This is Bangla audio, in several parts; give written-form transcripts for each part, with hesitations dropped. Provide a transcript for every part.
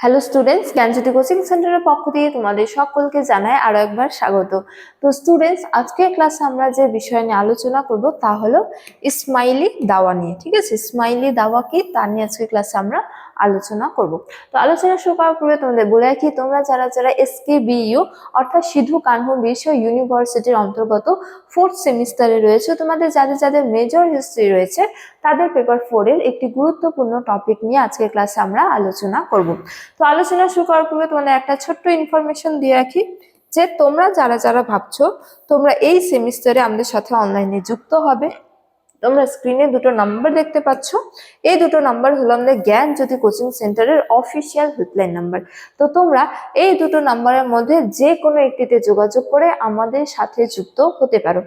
হ্যালো স্টুডেন্টস, জ্ঞানজ্যোতি কোচিং সেন্টারের পক্ষ থেকে তোমাদের সকলকে জানাই আরো একবার স্বাগত। তো স্টুডেন্টস, আজকের ক্লাসে আমরা যে বিষয় নিয়ে আলোচনা করব তা হলো ইসমাইলি দাওয়া নিয়ে। ঠিক আছে, ইসমাইলি দাওয়া কি তা নিয়ে আজকের ক্লাসে আমরা আলোচনা করব। তো আলোচনা শুরু করার পূর্বে তোমাদের বলে রাখি, তোমরা যারা যারা SKBU অর্থাৎ সিধু কানহু বিশ্ব ইউনিভার্সিটির অন্তর্গত 4th সেমিস্টারে রয়েছে, তোমাদের যাদের যাদের মেজর হিস্ট্রি রয়েছে তাদের পেপার 4 এর একটি গুরুত্বপূর্ণ টপিক নিয়ে আজকের ক্লাসে আমরা আলোচনা করব। তো আলোচনা শুরু করার পূর্বে তোমাদের একটা ছোট্ট ইনফরমেশন দিয়ে রাখি যে তোমরা যারা যারা ভাবছো তোমরা এই সেমিস্টারে আমাদের সাথে অনলাইনে যুক্ত হবে, তোমরা স্ক্রিনে দুটো নাম্বার দেখতে পাচ্ছ। এই দুটো নাম্বার হলো আমাদের জ্ঞানজ্যোতি কোচিং সেন্টারের অফিসিয়াল হেল্পলাইন নাম্বার। তো তোমরা এই দুটো নাম্বারের মধ্যে যে কোনো একটিতে যোগাযোগ করে আমাদের সাথে যুক্ত হতে পারো।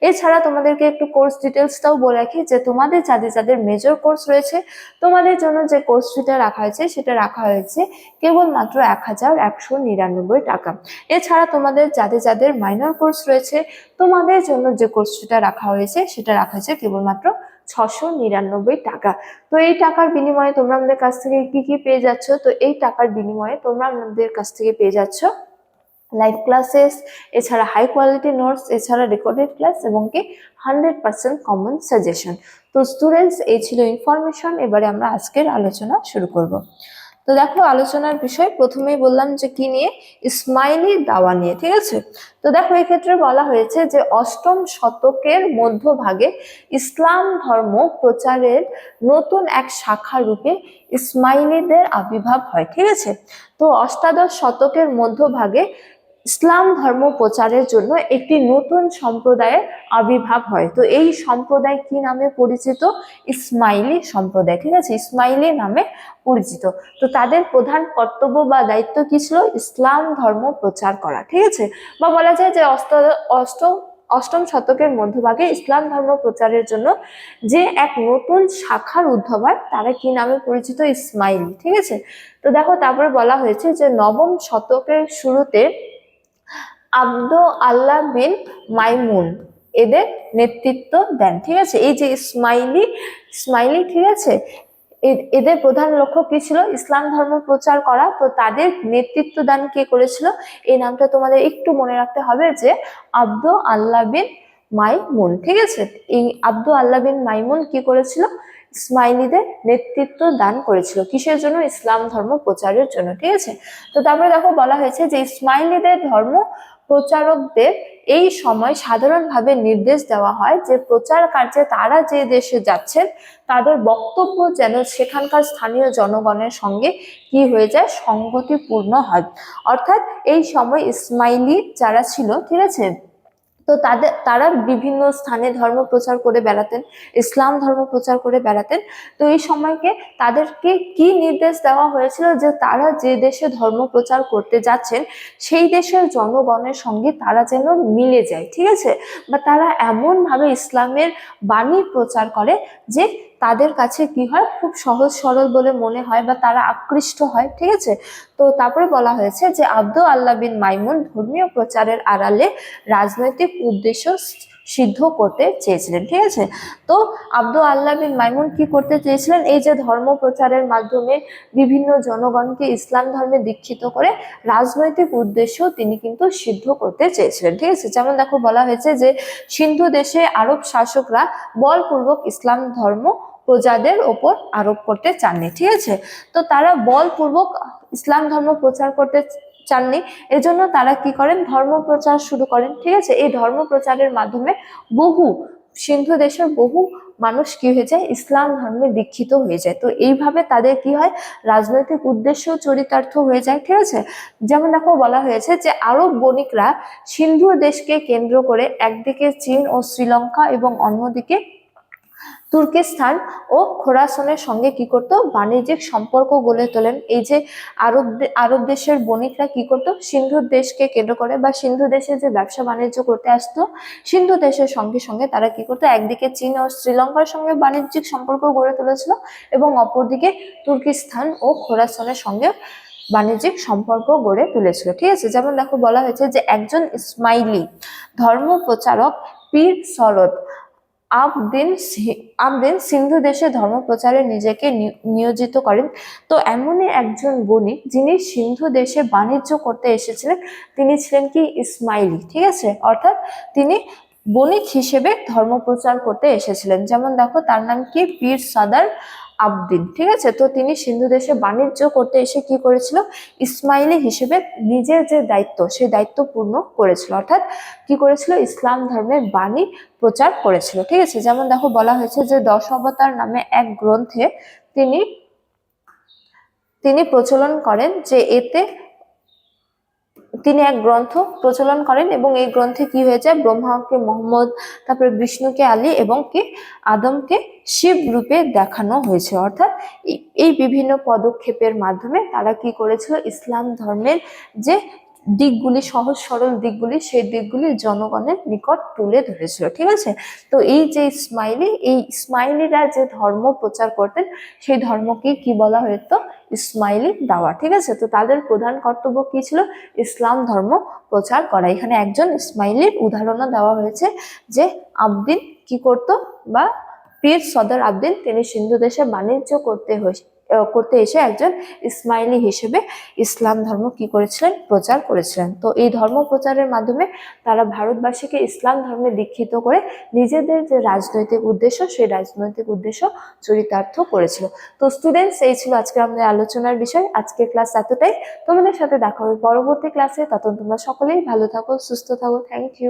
এছাড়া তোমাদেরকে একটু কোর্স ডিটেলসটাও বলে রাখি যে তোমাদের যাদের যাদের মেজর কোর্স রয়েছে তোমাদের জন্য যে কোর্স ফিটা রাখা হয়েছে সেটা রাখা হয়েছে কেবলমাত্র 1199 টাকা। এছাড়া তোমাদের যাদের যাদের মাইনর কোর্স রয়েছে তোমাদের জন্য যে কোর্স ফিটা রাখা হয়েছে সেটা রাখা হয়েছে কেবলমাত্র 699 টাকা। তো এই টাকার বিনিময়ে তোমরা আমাদের কাছ থেকে কি কি পেয়ে যাচ্ছ? তো এই টাকার বিনিময়ে তোমরা আমাদের কাছ থেকে পেয়ে যাচ্ছ লাইভ ক্লাসেস, এছাড়া হাই কোয়ালিটি নোটস, এছাড়া রেকর্ডেড ক্লাস এবং কি 100% কমন সাজেশন। তো স্টুডেন্টস, এই ছিল ইনফরমেশন। এবারে আমরা আজকের আলোচনা শুরু করব। তো দেখো, আলোচনার বিষয় প্রথমেই বললাম যে কি নিয়ে, ইসমাইলি দাওয়া নিয়ে। ঠিক আছে, তো দেখো এক্ষেত্রে বলা হয়েছে যে 8ম শতকের মধ্যভাগে ইসলাম ধর্ম প্রচারের নতুন এক শাখা রূপে ইসমাইলিদের আবির্ভাব হয়। ঠিক আছে, তো অষ্টাদশ শতকের মধ্যভাগে ইসলাম ধর্ম প্রচারের জন্য একটি নতুন সম্প্রদায়ের আবির্ভাব হয়। তো এই সম্প্রদায় কি নামে পরিচিত? ইসমাইলি সম্প্রদায়। ঠিক আছে, ইসমাইলি নামে পরিচিত। তো তাদের প্রধান কর্তব্য বা দায়িত্ব কি ছিল? ইসলাম ধর্ম প্রচার করা। ঠিক আছে, বা বলা যায় যে অষ্টম শতকের মধ্যভাগে ইসলাম ধর্ম প্রচারের জন্য যে এক নতুন শাখার উদ্ভব হয় তারা কি নামে পরিচিত? ইসমাইলি। ঠিক আছে, তো দেখো তারপরে বলা হয়েছে যে 9ম শতকের শুরুতে আব্দু আল্লাহ বিন মাইমুন এদের নেতৃত্ব দেন। ঠিক আছে, এই যে ইসমাইলি, ঠিক আছে, এদের প্রধান লক্ষ্য কি ছিল? ইসলাম ধর্ম প্রচার করা। তো তাদের নেতৃত্ব দান কে করেছিল? এই নামটা তোমাদের একটু মনে রাখতে হবে যে আব্দু আল্লাহ বিন মাইমুন। ঠিক আছে, এই আব্দু আল্লাহ বিন মাইমুন কি করেছিল? ইসমাইলিদের নেতৃত্ব দান করেছিল। কিসের জন্য? ইসলাম ধর্ম প্রচারের জন্য। ঠিক আছে, তো তারপরে দেখো বলা হয়েছে যে ইসমাইলিদের ধর্ম প্রচারকদের এই সময় সাধারণভাবে নির্দেশ দেওয়া হয় যে প্রচার কার্যে তারা যে দেশে যাচ্ছেন তাদের বক্তব্য যেন সেখানকার স্থানীয় জনগণের সঙ্গে কি হয়ে যায়? সংগতিপূর্ণ হয়। অর্থাৎ এই সময় ইসমাইলি যারা ছিল, ঠিক আছে, তো তারা বিভিন্ন স্থানে ধর্ম প্রচার করে বেড়াতেন, ইসলাম ধর্ম প্রচার করে বেড়াতেন। তো এই সময়কে তাদেরকে কি নির্দেশ দেওয়া হয়েছিল? যে তারা যে দেশে ধর্ম প্রচার করতে যাচ্ছেন সেই দেশের জনগণের সঙ্গে তারা যেন মিলে যায়। ঠিক আছে, বা তারা এমন ভাবে ইসলামের বাণী প্রচার করে যে তাদের কাছে কি হয়? খুব সহজ সরল বলে মনে হয় বা তারা আকৃষ্ট হয়। ঠিক আছে, তো তারপরে বলা হয়েছে যে আব্দু আল্লাহ বিন মাইমুন ধর্মীয় প্রচারের আড়ালে রাজনৈতিক উদ্দেশ্য সিদ্ধ করতে চেয়েছিলেন। ঠিক আছে, তো আব্দু আল্লাহ বিন মাইমুন কি করতে চেয়েছিলেন? এই যে ধর্ম প্রচারের মাধ্যমে বিভিন্ন জনগণকে ইসলাম ধর্মে দীক্ষিত করে রাজনৈতিক উদ্দেশ্য তিনি কিন্তু সিদ্ধ করতে চেয়েছিলেন। ঠিক আছে, যেমন দেখো বলা হয়েছে যে সিন্ধু দেশে আরব শাসকরা বলপূর্বক ইসলাম ধর্ম প্রজাদের ওপর আরোপ করতে চাননি। ঠিক আছে, তো তারা বলপূর্বক ইসলাম ধর্ম প্রচার করতে চাননি, এজন্য তারা কি করেন? ধর্ম প্রচার শুরু করেন। ঠিক আছে, এই ধর্ম প্রচারের মাধ্যমে সিন্ধু দেশের বহু মানুষ কি হয়ে যায়? ইসলাম ধর্মে দীক্ষিত হয়ে যায়। তো এইভাবে তাদের কি হয়? রাজনৈতিক উদ্দেশ্য চরিতার্থ হয়ে যায়। ঠিক আছে, যেমন দেখো বলা হয়েছে যে আরব বণিকরা সিন্ধু দেশকে কেন্দ্র করে একদিকে চীন ও শ্রীলঙ্কা এবং অন্যদিকে তুর্কিস্তান ও খোরাসানের সঙ্গে কি করতো? বাণিজ্যিক সম্পর্ক গড়ে তোলেন। এই যে আরব দেশের বণিকরা কি করতো? সিন্ধু দেশকে কেন্দ্র করে বা সিন্ধু দেশে যে ব্যবসা বাণিজ্য করতে আসতো, সিন্ধু দেশের সঙ্গে সঙ্গে তারা কি করতো? একদিকে চীন ও শ্রীলঙ্কার সঙ্গে বাণিজ্যিক সম্পর্ক গড়ে তুলেছিল এবং অপরদিকে তুর্কিস্তান ও খোরাসানের সঙ্গে বাণিজ্যিক সম্পর্ক গড়ে তুলেছিল। ঠিক আছে, যেমন দেখো বলা হয়েছে যে একজন ইসমাইলি ধর্ম প্রচারক পীর সরদ আবদিন আবদিন সিন্ধু দেশে ধর্ম প্রচারে নিজেকে নিয়োজিত করেন। তো এমনই একজন বণিক যিনি সিন্ধু দেশে বাণিজ্য করতে এসেছিলেন, তিনি ছিলেন কি ইসমাইলি, ঠিক আছে, অর্থাৎ তিনি বণিক হিসেবে ধর্ম প্রচার করতে এসেছিলেন। যেমন দেখো তার নাম কি, পীর সাদার আবদিন, ঠিক আছে। তো তিনি সিন্ধু দেশে বাণিজ্য করতে এসে কি করেছিল, ইসমাইলি হিসেবে নিজের যে দায়িত্ব সেই দায়িত্ব পূর্ণ করেছিল, অর্থাৎ কি করেছিল, ইসলাম ধর্মের বাণী প্রচার করেছিল, ঠিক আছে। যেমন দেখো বলা হয়েছে যে 10 অবতার নামে এক গ্রন্থে তিনি তিনি প্রচলন করেন, যে এতে তিনি এক গ্রন্থ প্রচলন করেন এবং এই গ্রন্থে কি হয়েছে, ব্রহ্মাকে মোহাম্মদ, তারপরে বিষ্ণুকে আলী এবং কি আদমকে শিব রূপে দেখানো হয়েছে। অর্থাৎ এই বিভিন্ন পদক্ষেপের মাধ্যমে তারা কি করেছিল, ইসলাম ধর্মের যে দিকগুলি, সহজ সরল দিকগুলি, সেই দিকগুলি জনগণের নিকট তুলে ধরেছিল, ঠিক আছে। তো এই যে এই ইসমাইলিরা যে ধর্ম প্রচার করতেন, সেই ধর্মকে কি বলা হতো, ইসমাইলি দাওয়া, ঠিক আছে। তো তাদের প্রধান কর্তব্য কি ছিল, ইসলাম ধর্ম প্রচার করা। এখানে একজন ইসমাইলির উদাহরণও দেওয়া হয়েছে, যে আবদিন কি করত, বা পীর সদর আবদিন, তিনি সিন্ধু দেশে বাণিজ্য করতে এসে একজন ইসমাইলি হিসেবে ইসলাম ধর্ম কি করেছিলেন, প্রচার করেছিলেন। তো এই ধর্ম প্রচারের মাধ্যমে তারা ভারতবাসীকে ইসলাম ধর্মে দীক্ষিত করে নিজেদের যে রাজনৈতিক উদ্দেশ্য, সেই রাজনৈতিক উদ্দেশ্য চরিতার্থ করেছিল। তো স্টুডেন্টস, এই ছিল আজকে আমাদের আলোচনার বিষয়। আজকের ক্লাস এতটাই। তোমাদের সাথে দেখা হবে পরবর্তী ক্লাসে। ততক্ষণ তোমরা সকলেই ভালো থাকো, সুস্থ থাকো। Thank you.